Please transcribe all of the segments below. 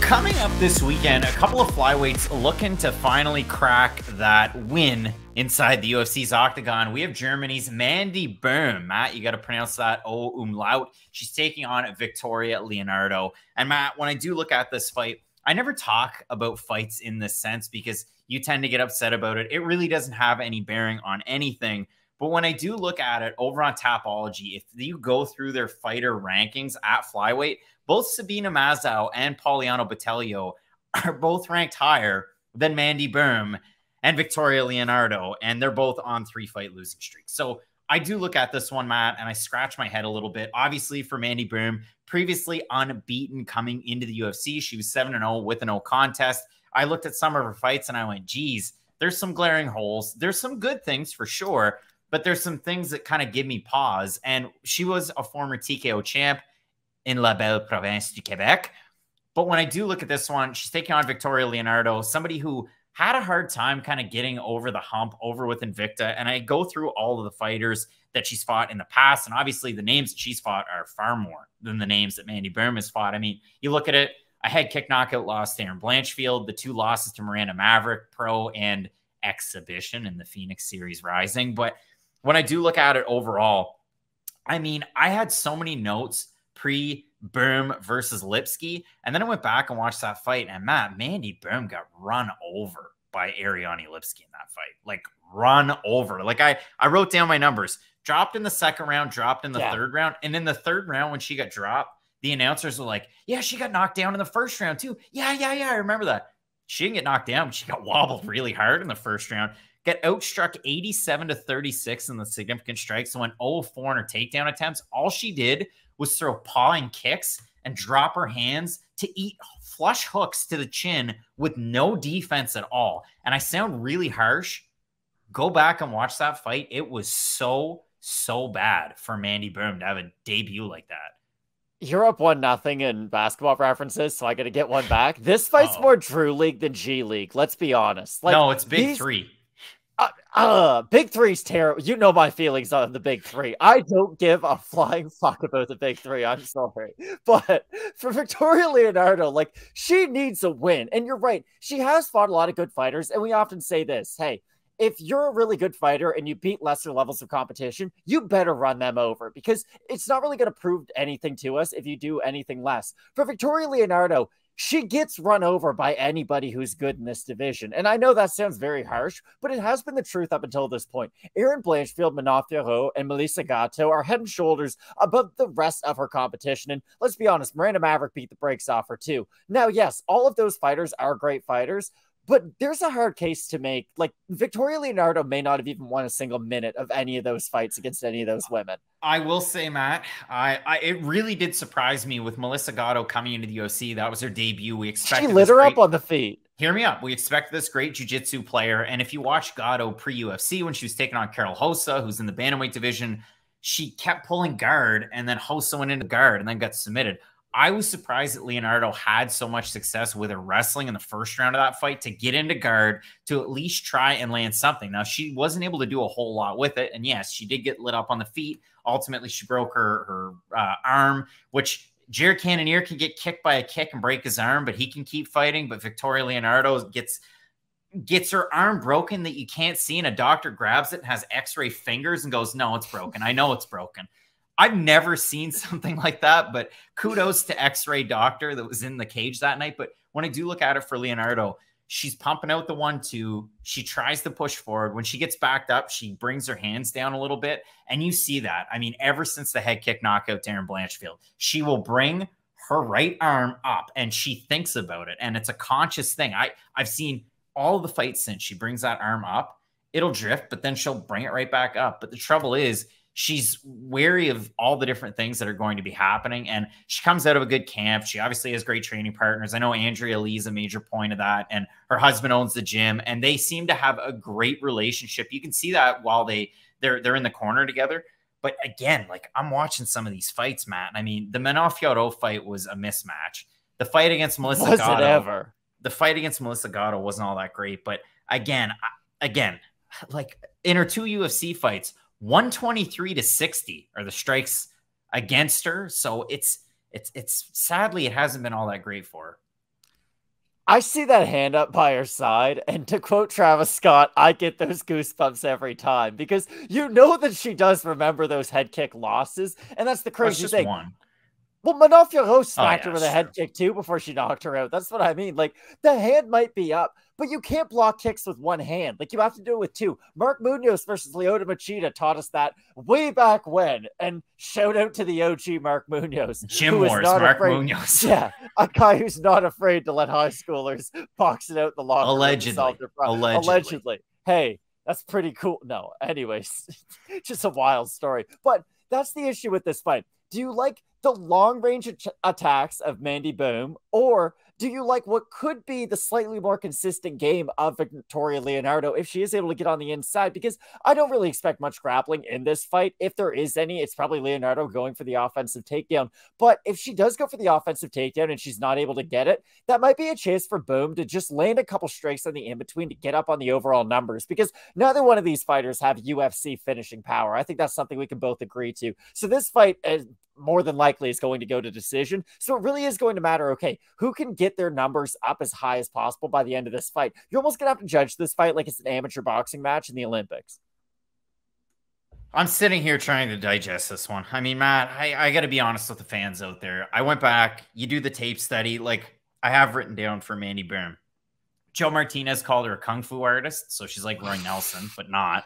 Coming up this weekend, a couple of flyweights looking to finally crack that win inside the UFC's octagon. We have Germany's Mandy Bohm. Matt, you got to pronounce that O-umlaut. She's taking on Victoria Leonardo. And Matt, when I do look at this fight, I never talk about fights in this sense because you tend to get upset about it. It really doesn't have any bearing on anything. But when I do look at it over on Tapology, if you go through their fighter rankings at flyweight, both Sabina Mazow and Poliano Botelho are both ranked higher than Mandy Bohm and Victoria Leonardo, and they're both on 3-fight losing streaks. So I do look at this one, Matt, and I scratch my head a little bit. Obviously, for Mandy Bohm, previously unbeaten coming into the UFC. She was 7-0 with a no contest. I looked at some of her fights, and I went, geez, there's some glaring holes. There's some good things for sure, but there's some things that kind of give me pause. And she was a former TKO champ in La Belle Province du Québec. But when I do look at this one, she's taking on Victoria Leonardo, somebody who had a hard time kind of getting over the hump over with Invicta. And I go through all of the fighters that she's fought in the past. And obviously the names that she's fought are far more than the names that Mandy Bohm has fought. I mean, you look at it, a head kick knockout loss to Erin Blanchfield, the 2 losses to Miranda Maverick, pro and exhibition in the Phoenix Series Rising. But when I do look at it overall, I mean, I had so many notes pre-Bohm versus Lipski. And then I went back and watched that fight. And Matt, Mandy Bohm got run over by Ariane Lipski in that fight. Like, run over. Like, I wrote down my numbers. Dropped in the second round, dropped in the third round. And in the third round, when she got dropped, the announcers were like, yeah, she got knocked down in the first round too. Yeah, I remember that. She didn't get knocked down, but she got wobbled really hard in the first round. Got outstruck 87-36 in the significant strikes. Went 0-4 in her takedown attempts. All she did was throw pawing kicks and drop her hands to eat flush hooks to the chin with no defense at all. And I sound really harsh. Go back and watch that fight. It was so bad for Mandy Bohm to have a debut like that. You're up 1-0 in basketball references, so I got to get one back. This fight's more Drew League than G League. Let's be honest. Like, no, it's Big Three. Big Three's terrible. You know my feelings on the Big Three. I don't give a flying fuck about the Big Three. I'm sorry. But for Victoria Leonardo, like, she needs a win. And you're right. She has fought a lot of good fighters. And we often say this, hey, if you're a really good fighter and you beat lesser levels of competition, you better run them over because it's not really going to prove anything to us if you do anything less. For Victoria Leonardo, she gets run over by anybody who's good in this division. And I know that sounds very harsh, but it has been the truth up until this point. Erin Blanchfield, Manon Fiorot, and Melissa Gatto are head and shoulders above the rest of her competition. And let's be honest, Miranda Maverick beat the brakes off her too. Now, yes, all of those fighters are great fighters, but there's a hard case to make. Like, Victoria Leonardo may not have even won a single minute of any of those fights against any of those women. I will say, Matt, it really did surprise me with Melissa Gatto coming into the UFC. That was her debut. We expected she lit her up on the feet. Hear me up. We expect this great jiu-jitsu player. And if you watch Gatto pre-UFC when she was taking on Carol Rosa, who's in the bantamweight division, she kept pulling guard, and then Rosa went into guard and then got submitted. I was surprised that Leonardo had so much success with her wrestling in the first round of that fight to get into guard, to at least try and land something. Now, she wasn't able to do a whole lot with it. And yes, she did get lit up on the feet. Ultimately, she broke her arm, which Jared Cannonier can get kicked by a kick and break his arm, but he can keep fighting. But Victoria Leonardo gets her arm broken that you can't see, and a doctor grabs it and has x-ray fingers and goes, no, it's broken. I know it's broken. I've never seen something like that, but kudos to X-ray doctor that was in the cage that night. But when I do look at it for Leonardo, she's pumping out the 1-2. She tries to push forward. When she gets backed up, she brings her hands down a little bit. And you see that. I mean, ever since the head kick knockout to Erin Blanchfield, she will bring her right arm up and she thinks about it. And it's a conscious thing. I've seen all the fights since she brings that arm up. It'll drift, but then she'll bring it right back up. But the trouble is, she's wary of all the different things that are going to be happening. And she comes out of a good camp. She obviously has great training partners. I know Andrea Lee's a major point of that. And her husband owns the gym. And they seem to have a great relationship. You can see that while they're in the corner together. But again, like, I'm watching some of these fights, Matt. I mean, the Manon Fiorot fight was a mismatch. The fight against Melissa Gatto. The fight against Melissa Gatto wasn't all that great. But again, like, in her 2 UFC fights, 123-60 are the strikes against her. So it's sadly, it hasn't been all that great for her. I see that hand up by her side, and to quote Travis Scott, I get those goosebumps every time because you know that she does remember those head kick losses, and that's the crazy thing. One. Well, Manofia smacked her with a true. head kick too before she knocked her out. That's what I mean. Like, the hand might be up, but you can't block kicks with one hand. Like, you have to do it with two. Marc Munoz versus Lyoto Machida taught us that way back when. And shout out to the OG Marc Munoz. Gym Wars, Marc Munoz. Yeah, a guy who's not afraid to let high schoolers box it out the locker room. Allegedly. Hey, that's pretty cool. No, anyways, just a wild story. But that's the issue with this fight. Do you like the long-range attacks of Mandy Bohm, or do you like what could be the slightly more consistent game of Victoria Leonardo if she is able to get on the inside? Because I don't really expect much grappling in this fight. If there is any, it's probably Leonardo going for the offensive takedown. But if she does go for the offensive takedown and she's not able to get it, that might be a chance for Bohm to just land a couple strikes on the in-between to get up on the overall numbers, because neither one of these fighters have UFC finishing power. I think that's something we can both agree to. So this fight is more than likely is going to go to decision. So it really is going to matter, okay, who can get their numbers up as high as possible by the end of this fight. You're almost going to have to judge this fight like it's an amateur boxing match in the Olympics. I'm sitting here trying to digest this one. I mean, Matt, I got to be honest with the fans out there. I went back, you do the tape study, like I have written down for Mandy Bohm. Joe Martinez called her a kung fu artist, so she's like Roy Nelson, but not.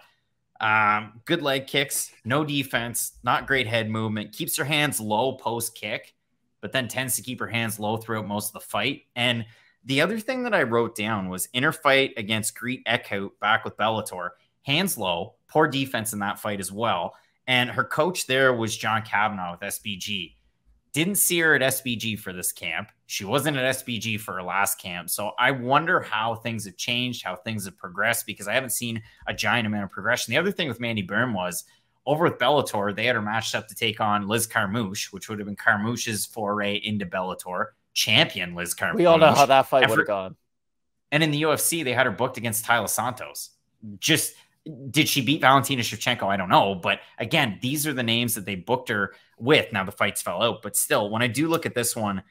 Good leg kicks, no defense, not great head movement, keeps her hands low post kick, but then tends to keep her hands low throughout most of the fight. And the other thing that I wrote down was in her fight against Greet Eckhout back with Bellator, hands low, poor defense in that fight as well. And her coach there was John Kavanagh with SBG. Didn't see her at SBG for this camp. She wasn't at SBG for her last camp. So I wonder how things have changed, how things have progressed, because I haven't seen a giant amount of progression. The other thing with Mandy Bohm was over with Bellator, they had her matched up to take on Liz Carmouche, which would have been Carmouche's foray into Bellator, champion Liz Carmouche. We all know how that fight would have gone. And in the UFC, they had her booked against Taila Santos. Just, did she beat Valentina Shevchenko? I don't know. But again, these are the names that they booked her with. Now the fights fell out, but still, when I do look at this one,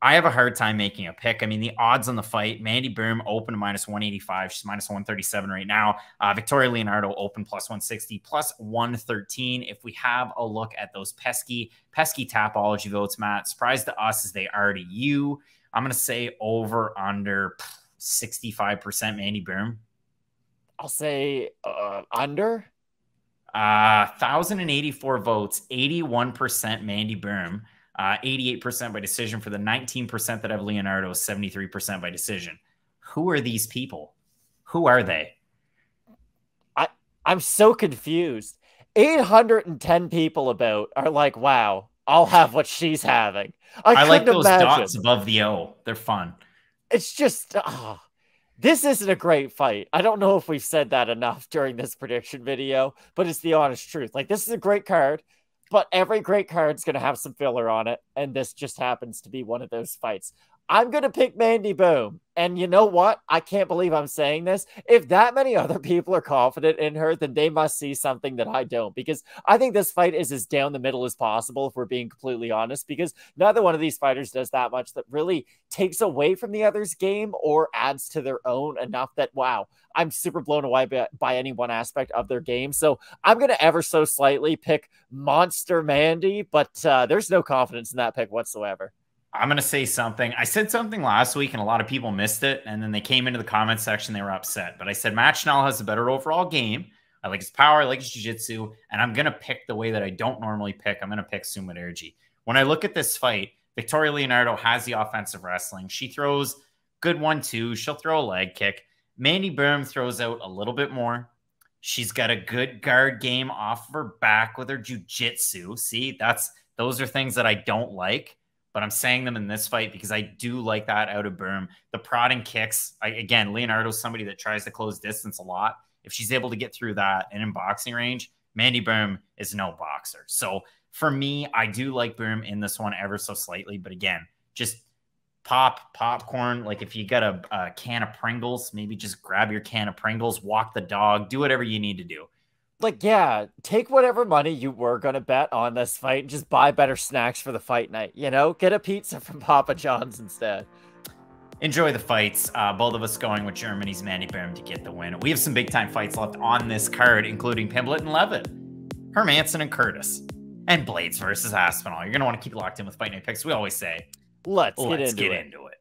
I have a hard time making a pick. I mean, the odds on the fight, Mandy Bohm open to -185. She's -137 right now. Victoria Leonardo open +160, +113. If we have a look at those pesky Tapology votes, Matt, surprise to us as they are to you. I'm going to say over under 65% Mandy Bohm. I'll say under. 1,084 votes, 81% Mandy Bohm. 88% by decision for the 19% that have Leonardo, 73% by decision. Who are these people? Who are they? I'm so confused. 810 people about are like, wow, I'll have what she's having. I like those dots above the O. They're fun. It's just, this isn't a great fight. I don't know if we've said that enough during this prediction video, but it's the honest truth. Like, this is a great card. But every great card's going to have some filler on it, and this just happens to be one of those fights. I'm going to pick Mandy Bohm. And you know what? I can't believe I'm saying this. If that many other people are confident in her, then they must see something that I don't. Because I think this fight is as down the middle as possible, if we're being completely honest. Because neither one of these fighters does that much that really takes away from the other's game or adds to their own enough that, wow, I'm super blown away by any one aspect of their game. So I'm going to ever so slightly pick Monster Mandy, but there's no confidence in that pick whatsoever. I'm going to say something. I said something last week and a lot of people missed it. And then they came into the comment section. They were upset. But I said Matt Schnell has a better overall game. I like his power. I like his jiu-jitsu. And I'm going to pick the way that I don't normally pick. I'm going to pick Sumaderji. When I look at this fight, Victoria Leonardo has the offensive wrestling. She throws good 1-2. She'll throw a leg kick. Mandy Bohm throws out a little bit more. She's got a good guard game off of her back with her jiu-jitsu. See, those are things that I don't like. But I'm saying them in this fight because I do like that out of Bohm. The prodding kicks, again, Leonardo's somebody that tries to close distance a lot. If she's able to get through that and in boxing range, Mandy Bohm is no boxer. So for me, I do like Bohm in this one ever so slightly. But again, just popcorn. Like if you got a can of Pringles, maybe just grab your can of Pringles, walk the dog, do whatever you need to do. Like, yeah, take whatever money you were going to bet on this fight and just buy better snacks for the fight night, you know? Get a pizza from Papa John's instead. Enjoy the fights. Both of us going with Germany's Mandy Bohm to get the win. We have some big-time fights left on this card, including Pimblett and Leavitt, Hermanson and Curtis, and Blaydes versus Aspinall. You're going to want to keep locked in with Fight Night Picks. We always say, let's get into it.